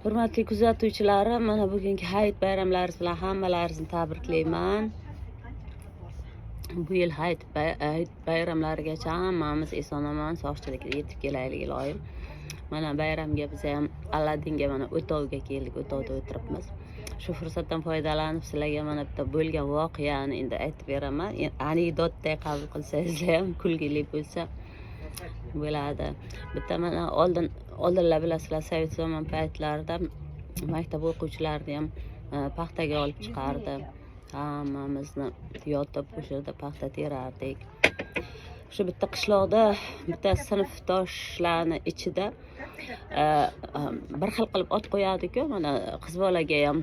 Hurmatli kuzatuvchilarim, mana bugungi hayit bayramlaringiz bilan hammalaringizni tabriklayman. Bu yil hayit bayramlarigacha hammamiz eson-omon sog'chilikka yetib kelaylik iloyim. Mana bayramga biz ham Aladdinga mana o'tovga keldik, o'tovda o'tiribmiz. Shu fursatdan foydalanib sizlarga mana bitta bo'lgan voqeani endi aytib beraman. Anekdotday qabul qilsangiz ham kulgili bo'lsa bo'ladi. Bitta mana oldinlar bilasizlar, sovet zamon paytlarida maktab o'quvchilarini ham paxtaga olib chiqardi. Hammamizni yotib o'sha yerda paxta terardik. Shu bitta qishloqda bitta sinfdoshlarni ichida bir xil qilib ot qo'yadi-ku, mana qiz bolaga ham,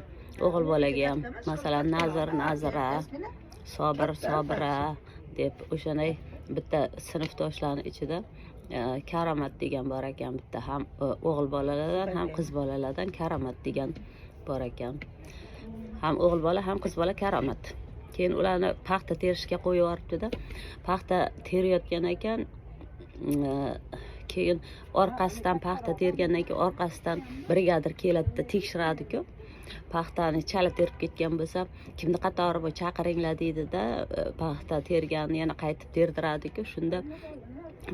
o'g'il bolaga ham, masalan, Nazira, Sobira deb o'shanday bitta sinfdoshlarni ichida Karomat degan bor ekan. Bitta ham o'g'il bolalardan, ham qiz bolalardan Karomat degan bor ekan. Ham o'g'il bola, ham qiz bola Karomat. Keyin ularni paxta terishga qo'yib yuboribdi-da. Paxta terayotgan ekan. Keyin orqasidan paxta tergandan keyin orqasidan brigadir keladi-da, tekshiradi-ku. Paxtani chala terib ketgan bo'lsa, kimni qatori bu chaqiringlar deydi-da, paxta terganni yana qaytib terdiradi-ku. Shunda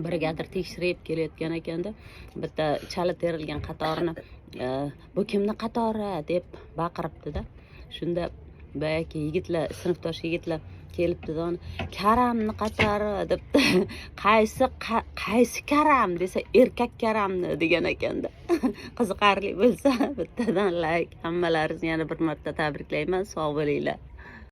brigadir tekshirib kelayotgan ekanda, bitta chala terilgan qatorini bu kimni qatori deb baqiribdi-da. Shunda boyagi yigitlar, sinfdosh yigitlar kelibdi-da, Karamni qatori debdi. Qaysi Karam desa, erkak Karamni degan ekanda. Qiziqarli bo'lsa bittadan like. Hammalaringizni yana bir marta tabriklayman. Sog' bo'linglar.